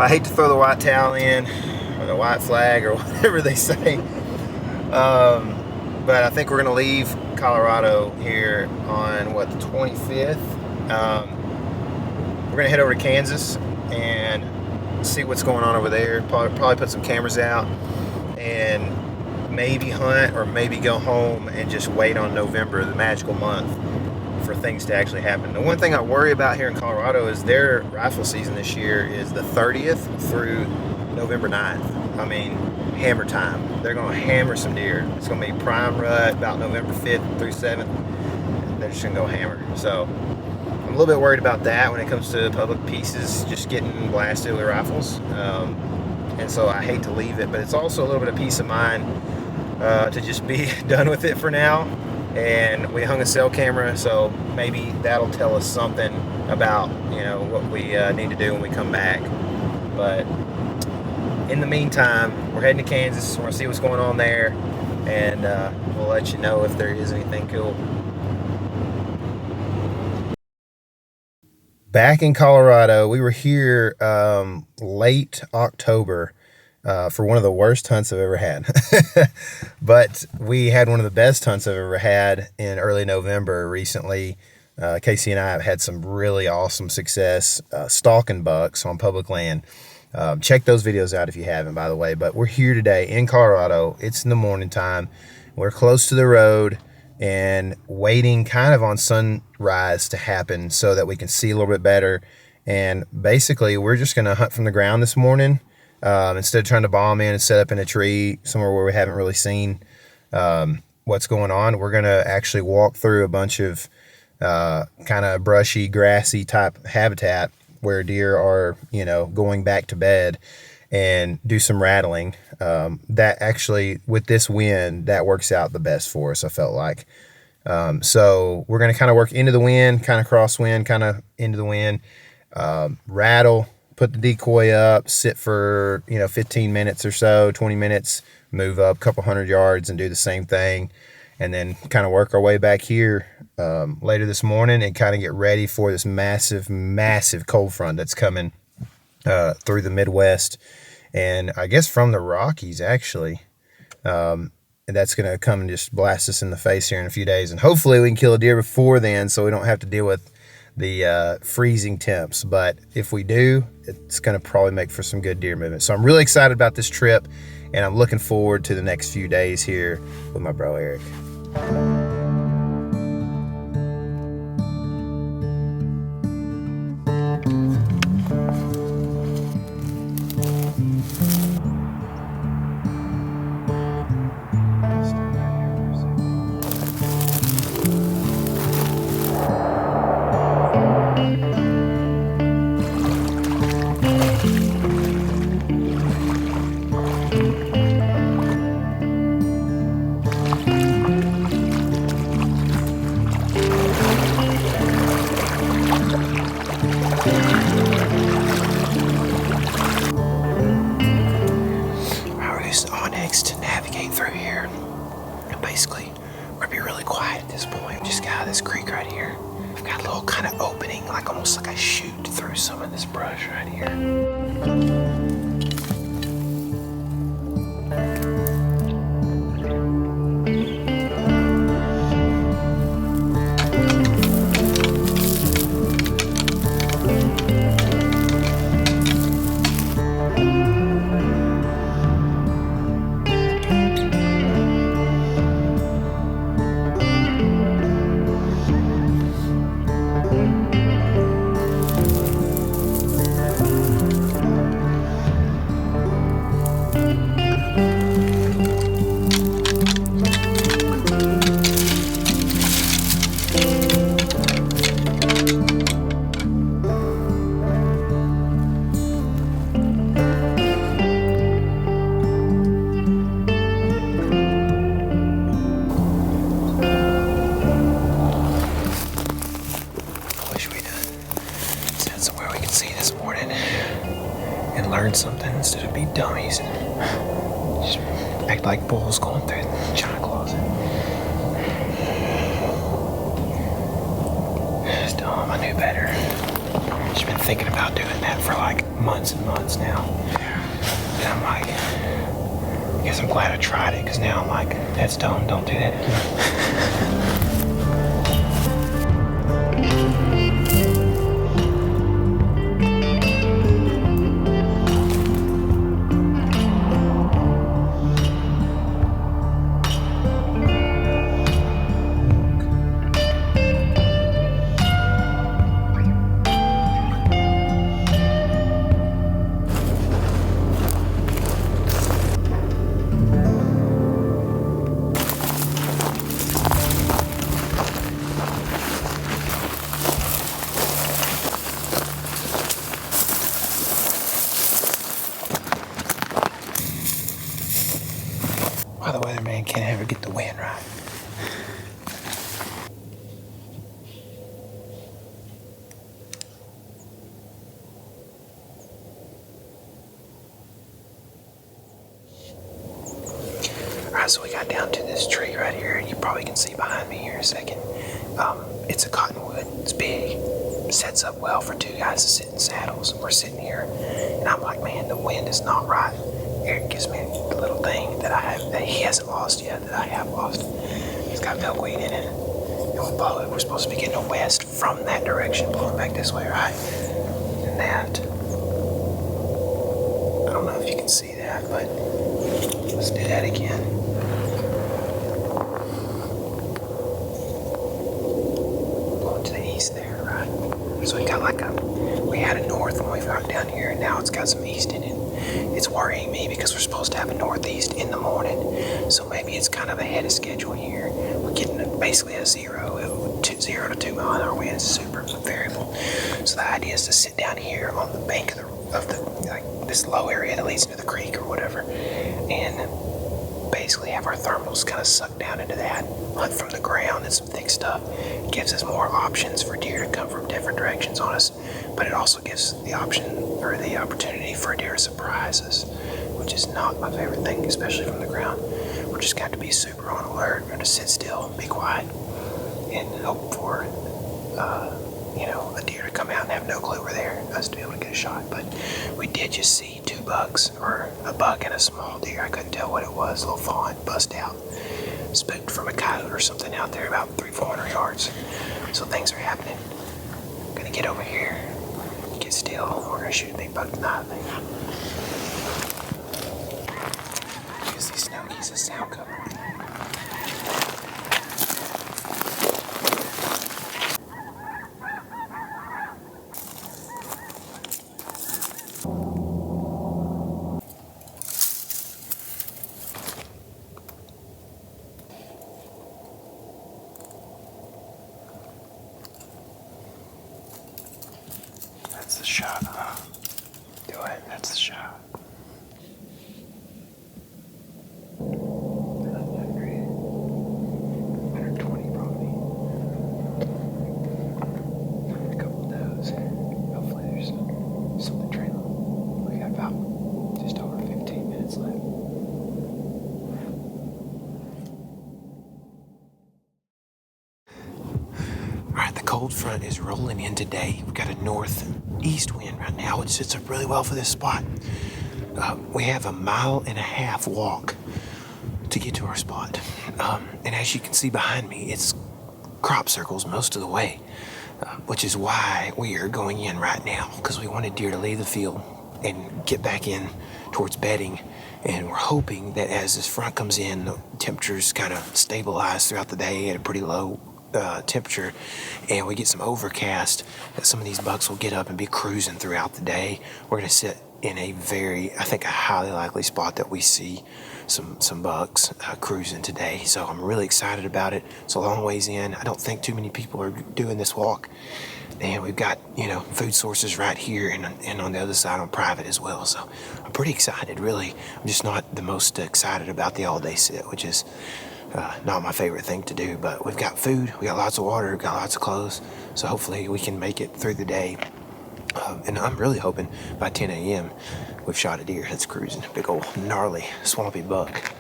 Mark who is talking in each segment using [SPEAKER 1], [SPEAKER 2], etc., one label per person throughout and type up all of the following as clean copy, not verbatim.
[SPEAKER 1] I hate to throw the white towel in, or the white flag, or whatever they say. But I think we're gonna leave Colorado here on what, the 25th. We're gonna head over to Kansas and see what's going on over there. Probably put some cameras out and maybe hunt, or maybe go home and just wait on November, the magical month, for things to actually happen. The one thing I worry about here in Colorado is their rifle season this year is the 30th through November 9th. I mean, hammer time. They're going to hammer some deer. It's going to be prime rut about November 5th through 7th. They're just going to go hammer. So I'm a little bit worried about that when it comes to public pieces just getting blasted with rifles. And so I hate to leave it, but it's also a little bit of peace of mind to just be done with it for now. And we hung a cell camera, so maybe that'll tell us something about, you know, what we need to do when we come back. But in the meantime, we're heading to Kansas. We're gonna see what's going on there, and we'll let you know if there is anything cool. Back in Colorado, we were here late October for one of the worst hunts I've ever had. But we had one of the best hunts I've ever had in early November recently. Casey and I have had some really awesome success stalking bucks on public land. Check those videos out if you haven't, by the way. But we're here today in Colorado. It's in the morning time. We're close to the road and waiting kind of on sunrise to happen so that we can see a little bit better. And basically, we're just going to hunt from the ground this morning. Instead of trying to bomb in and set up in a tree somewhere where we haven't really seen what's going on, we're going to actually walk through a bunch of kind of brushy, grassy type habitat where deer are, you know, going back to bed, and do some rattling. That actually, with this wind, that works out the best for us, I felt like. So we're going to kind of work into the wind, kind of crosswind, kind of into the wind, rattle, put the decoy up, sit for, you know, 15 minutes or so, 20 minutes, move up a couple 100 yards and do the same thing. And then kind of work our way back here later this morning and kind of get ready for this massive, massive cold front that's coming through the Midwest. And I guess from the Rockies, actually. And that's going to come and just blast us in the face here in a few days. And hopefully we can kill a deer before then so we don't have to deal with the freezing temps. But if we do, it's going to probably make for some good deer movement. So I'm really excited about this trip, and I'm looking forward to the next few days here with my bro Eric. Basically, we're gonna be really quiet at this point. Just got this creek right here. I've got a little kind of opening, like almost like I shoot through some of this brush right here. Learn something instead of be dummies and just act like bulls going through the china closet. It's dumb, I knew better. Just been thinking about doing that for like months and months now. And I'm like, I guess I'm glad I tried it, because now I'm like, that's dumb, don't do that. Why the weatherman can't ever get the wind right. Alright, so we got down to this tree right here, and you probably can see behind me here in a second. It's a cottonwood. It's big. It sets up well for two guys to sit in saddles. We're sitting here, and I'm like, man, the wind is not right. Eric gives me the little thing that I have, that he hasn't lost yet, that I have lost. It's got milkweed in it. And we're supposed to be getting a west from that direction, blowing back this way, right? And that, I don't know if you can see that, but let's do that again. Blowing to the east there, right? So we got we had a north when we got down here, and now it's got some east in it. It's worrying me because we're supposed to have a northeast in the morning, so maybe it's kind of ahead of schedule here. We're getting basically a 0 to 2 mile an hour wind. It's super variable. So the idea is to sit down here on the bank of the like this low area that leads into the creek or whatever, and basically have our thermals kind of suck down into that, hunt from the ground and some thick stuff. It gives us more options for deer to come from different directions on us, but it also gives the option or the opportunity for a deer to surprise us, which is not my favorite thing, especially from the ground. We're just got to be super on alert. We're going to sit still, be quiet, and hope for a deer to come out and have no clue we're there, us to be able to get a shot. But we did just see 2 bucks, or a buck and a small deer. I couldn't tell what it was. A little fawn bust out, spooked from a coyote or something out there about 300-400 yards. So things are happening. I'm gonna get over here, get still. We're gonna shoot a big buck tonight, I think. Use these snow geese as sound cover. That's the shot, huh? Do it. That's the shot. Not that great. 120 probably. A couple of those. Hopefully there's something trailing. We got about just over 15 minutes left. Alright, the cold front is rolling in today. We've got a northeast wind right now, which sets up really well for this spot. We have a 1.5 mile walk to get to our spot. And as you can see behind me, it's crop circles most of the way, which is why we are going in right now, because we wanted deer to leave the field and get back in towards bedding. And we're hoping that as this front comes in, the temperatures kind of stabilize throughout the day at a pretty low temperature, and we get some overcast, that some of these bucks will get up and be cruising throughout the day. We're going to sit in a highly likely spot that we see some bucks cruising today. So I'm really excited about it. It's a long ways in. I don't think too many people are doing this walk, and we've got food sources right here and on the other side on private as well. So I'm pretty excited. Really, I'm just not the most excited about the all-day sit, which is not my favorite thing to do. But we've got food, we got lots of water, we've got lots of clothes, so hopefully we can make it through the day. And I'm really hoping by 10 a.m. we've shot a deer that's cruising. Big old gnarly swampy buck.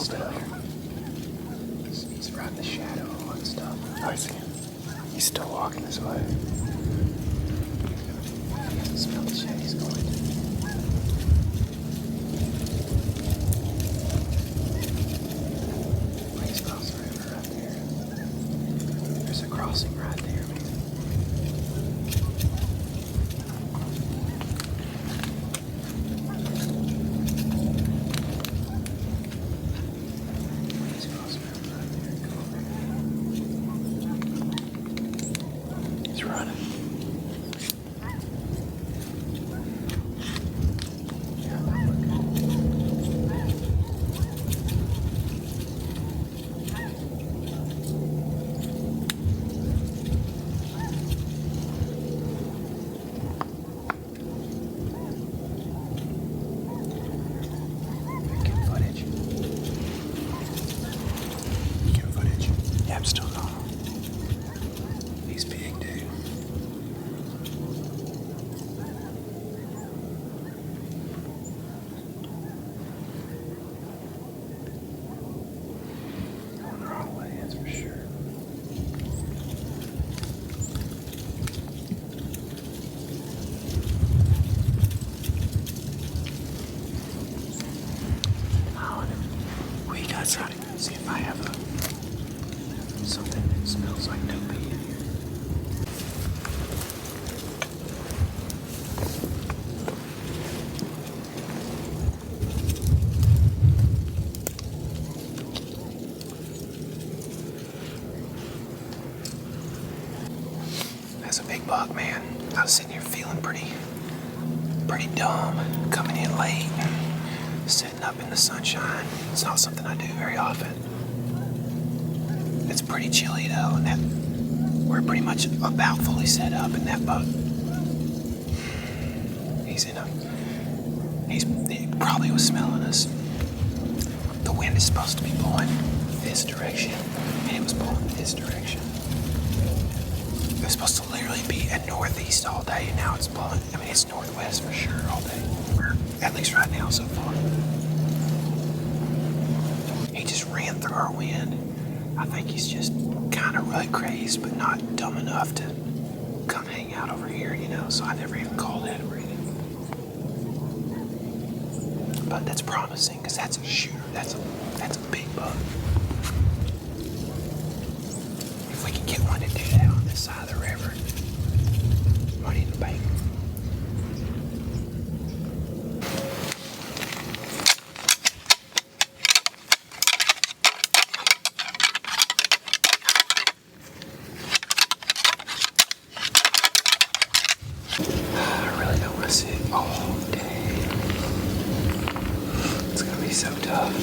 [SPEAKER 1] stuff. He's right in the shadow of one stuff. I see him. He's still walking this way. He hasn't smelled the shade he's going to. Please cross the river right there. There's a crossing right there, man. See if I have something that smells like dopey in here. That's a big buck, man. I was sitting here feeling pretty dumb, coming in late, sitting up in the sunshine. It's not something I do very often. It's pretty chilly though, and that we're pretty much about fully set up in that buck. He probably was smelling us. The wind is supposed to be blowing this direction, and it was blowing this direction. It was supposed to literally be at northeast all day, and now it's blowing, I mean, it's northwest for sure all day. Or at least right now so far. He just ran through our wind. I think he's just kind of rut crazed, but not dumb enough to come hang out over here, you know, so I never even called at him or anything. But that's promising, because that's a shooter. That's a big buck. If we can get one to do that on this side of the river, might need a bank. I really don't want to sit all day. It's gonna be so tough.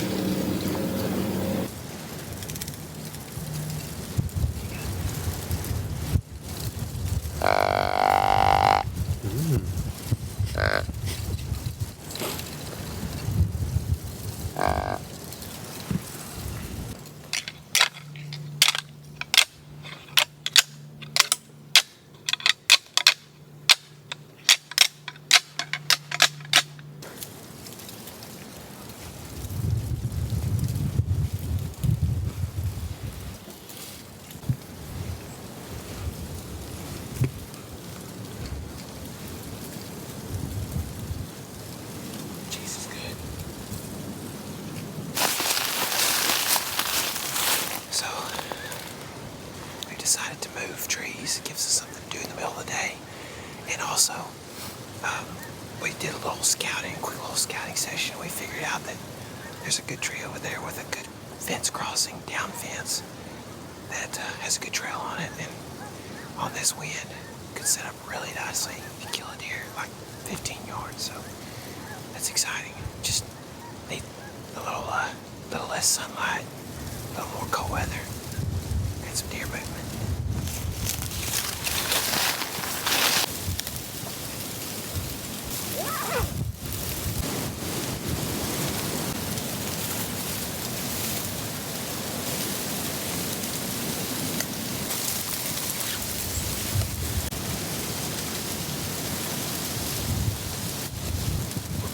[SPEAKER 1] Decided to move trees. It gives us something to do in the middle of the day. And also, we did a little quick little scouting session. We figured out that there's a good tree over there with a good fence crossing, down fence, that has a good trail on it. And on this wind, could set up really nicely and kill a deer like 15 yards. So that's exciting. Just need a little less sunlight, a little more cold weather, and some deer movement.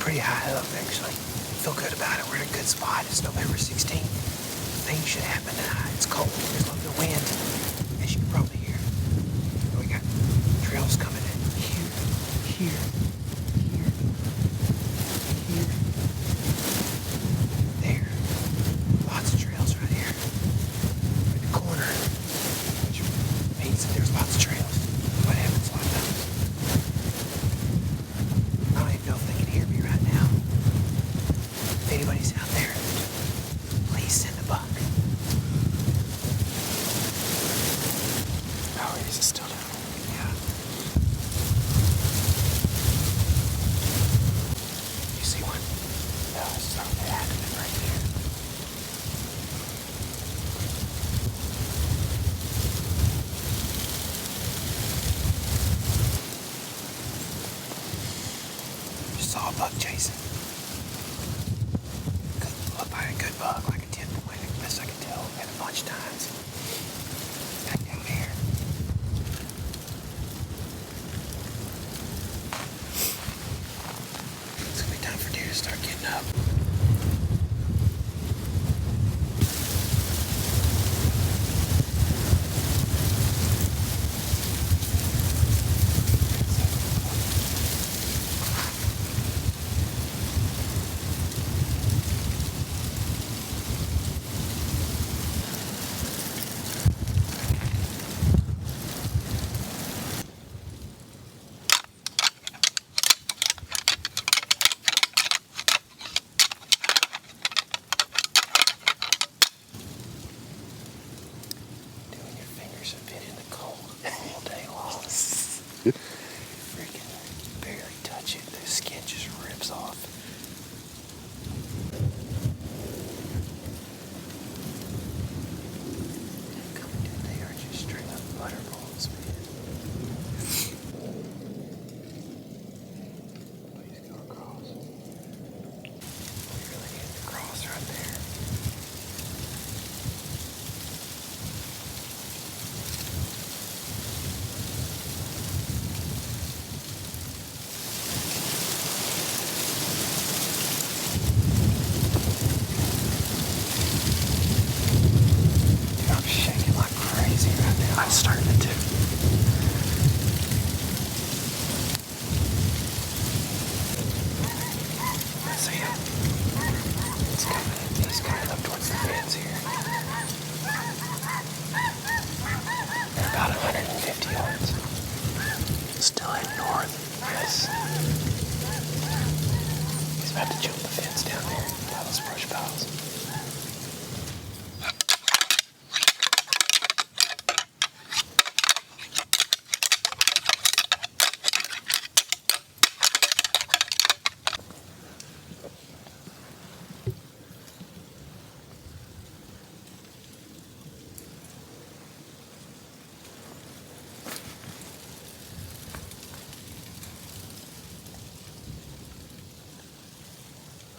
[SPEAKER 1] Pretty high up, actually. Feel good about it. We're in a good spot. It's November 16th. Things should happen tonight. It's cold. There's a little bit of wind, as you can probably hear. We got trails coming in here, here, here, here, there. Lots of trails right here. In the corner, which means that there's lots of trails. What happens a lot of times? I don't even know if they can hear me right now. If anybody's out there, please send a buck. Oh, is it still down? Yeah. You see one? No, it's not bad. It's right there. Just saw a buck chasing. Looked like a good buck, like a 10 point, best I could tell. Had a bunch of times. Back down here. It's gonna be time for deer to start getting up. Doing your fingers have been in the cold all day long. Freaking barely touch it. The skin just rips off. They are just straight up butterballs, man. Please go across. We really need to cross right there. Dude, I'm shaking like crazy right now. I'm starting to too. See him? He's coming up towards the fence here. At about 150 yards. Still heading north. Yes. He's about to jump the fence down there by those brush piles.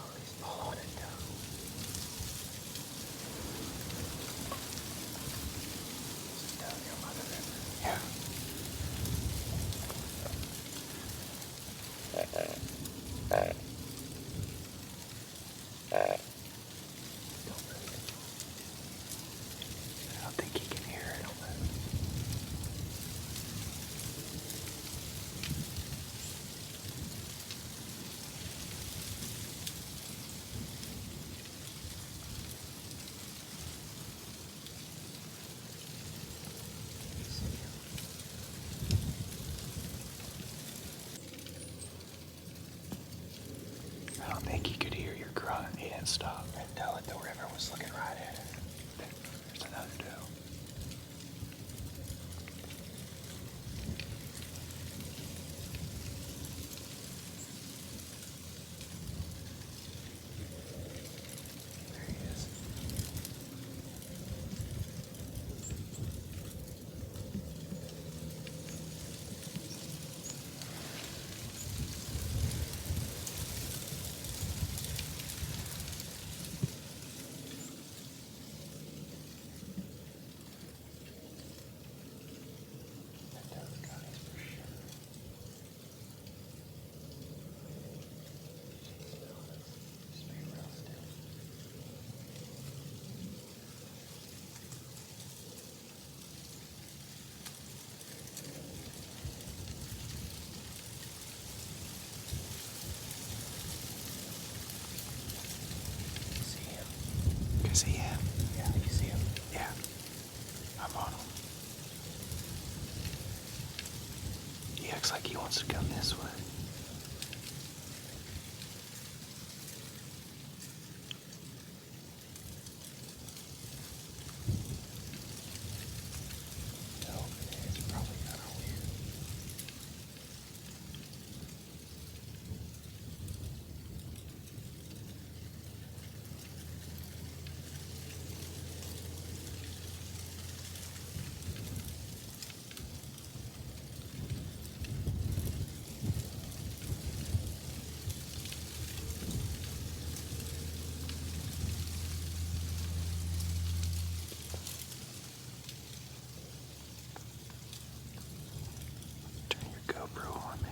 [SPEAKER 1] Oh, he's following it down. Is it down here by the river? Yeah. Don't move. I don't think he can hear it. Don't move. I don't think he could hear your grunt. He didn't stop. And tell it the river was looking right at it. There's another doe. There he is.
[SPEAKER 2] wants to come this way. GoPro on me.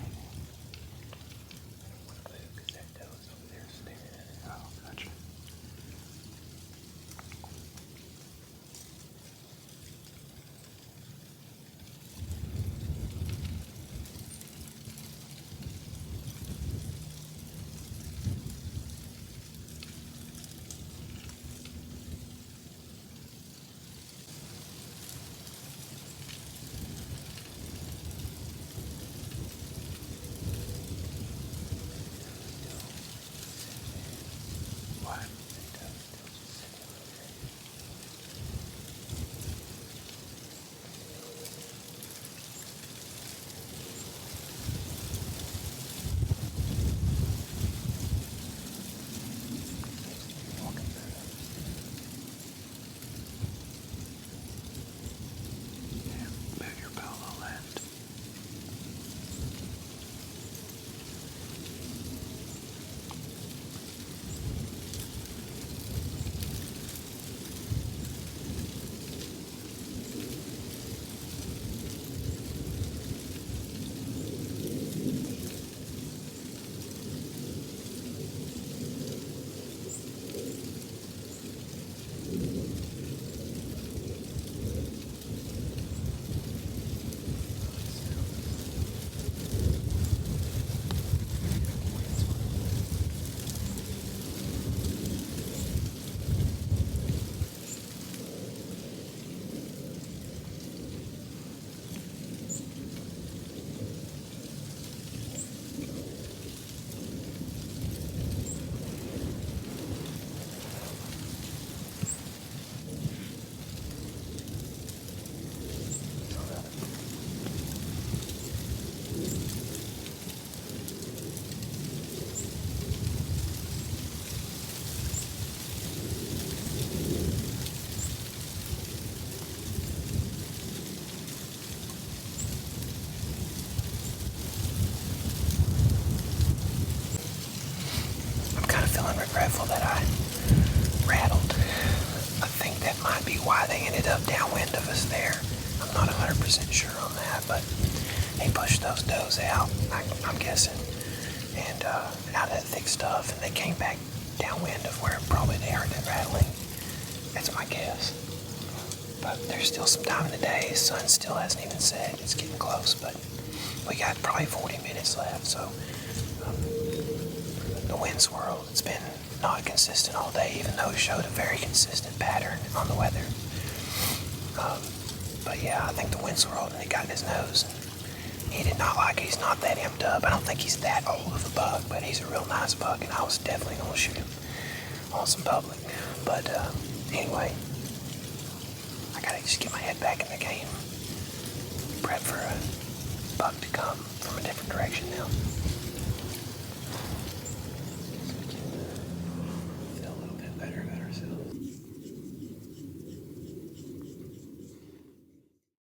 [SPEAKER 2] Oh, gotcha. What? Move your bow a little left. Feeling regretful that I rattled. I think that might be why they ended up downwind of us there. I'm not 100% sure on that, but he pushed those does out, I'm guessing, and out of that thick stuff, and they came back downwind of where probably they heard that rattling. That's my guess. But there's still some time in the day. The sun still hasn't even set. It's getting close, but we got probably 40 minutes left, so the wind swirl, it's been not consistent all day, even though it showed a very consistent pattern on the weather. But yeah, I think the wind swirled and it got in his nose. And he did not like it. He's not that amped up. I don't think he's that old of a buck, but he's a real nice buck, and I was definitely going to shoot him on some public. But anyway, I got to just get my head back in the game. Prep for a buck to come from a different direction now.